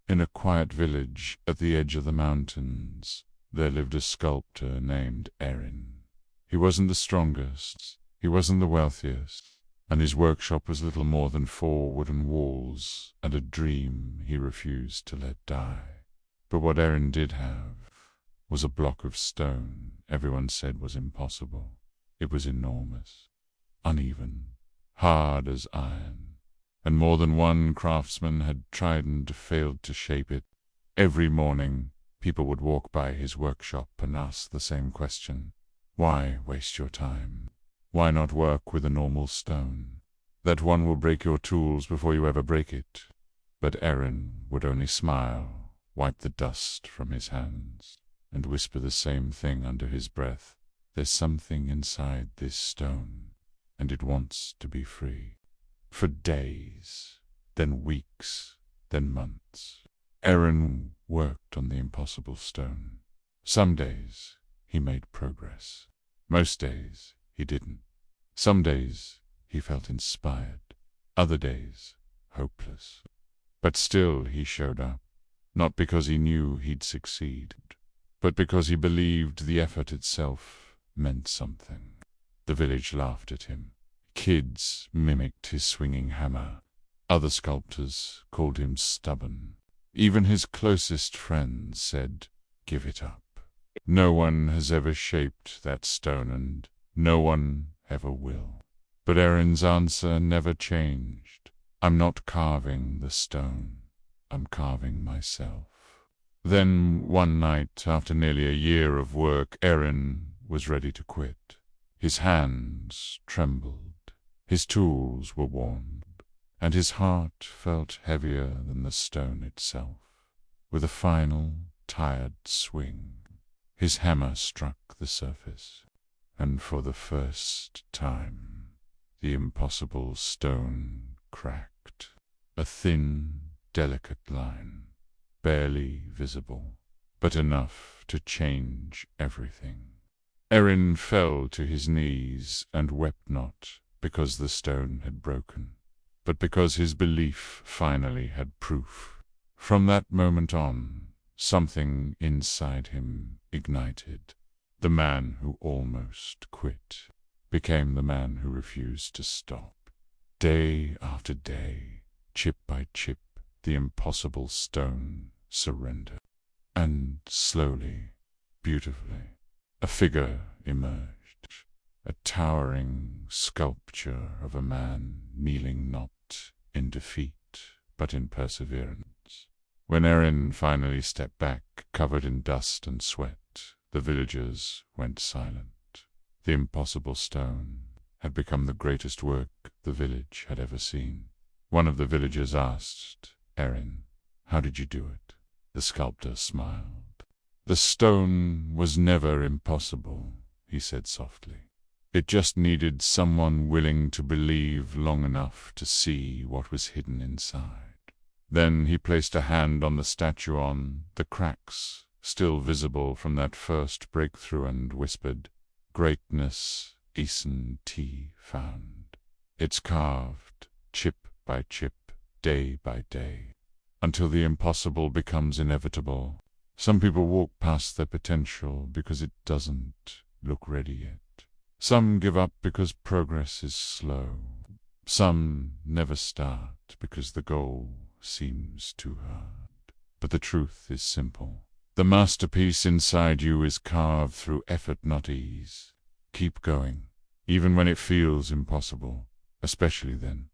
In a quiet village at the edge of the mountains, there lived a sculptor named Erin. He wasn't the strongest, he wasn't the wealthiest, and his workshop was little more than 4 wooden walls and a dream he refused to let die. But what Erin did have was a block of stone everyone said was impossible. It was enormous, uneven, hard as iron, and more than one craftsman had tried and failed to shape it. Every morning, people would walk by his workshop and ask the same question. Why waste your time? Why not work with a normal stone? That one will break your tools before you ever break it. But Erin would only smile, wipe the dust from his hands, and whisper the same thing under his breath. There's something inside this stone, and it wants to be free. For days, then weeks, then months, Erin worked on the impossible stone. Some days he made progress. Most days he didn't. Some days he felt inspired. Other days hopeless. But still he showed up, not because he knew he'd succeed, but because he believed the effort itself meant something. The village laughed at him. Kids mimicked his swinging hammer. Other sculptors called him stubborn. Even his closest friends said, "Give it up. No one has ever shaped that stone, and no one ever will." But Erin's answer never changed. "I'm not carving the stone. I'm carving myself." Then one night, after nearly a year of work, Erin was ready to quit. His hands trembled. His tools were worn, and his heart felt heavier than the stone itself. With a final, tired swing, his hammer struck the surface, and for the first time, the impossible stone cracked. A thin, delicate line, barely visible, but enough to change everything. Erin fell to his knees and wept not because the stone had broken, but because his belief finally had proof. From that moment on, something inside him ignited. The man who almost quit became the man who refused to stop. Day after day, chip by chip, the impossible stone surrendered. And slowly, beautifully, a figure emerged. A towering sculpture of a man kneeling not in defeat, but in perseverance. When Erin finally stepped back, covered in dust and sweat, the villagers went silent. The impossible stone had become the greatest work the village had ever seen. One of the villagers asked, "Erin, how did you do it?" The sculptor smiled. "The stone was never impossible," he said softly. "It just needed someone willing to believe long enough to see what was hidden inside." Then he placed a hand on the statue on the cracks still visible from that first breakthrough and whispered, "Greatness Eason T found. It's carved, chip by chip, day by day, until the impossible becomes inevitable. Some people walk past their potential because it doesn't look ready yet. Some give up because progress is slow. Some never start because the goal seems too hard. But the truth is simple. The masterpiece inside you is carved through effort, not ease. Keep going, even when it feels impossible, especially then.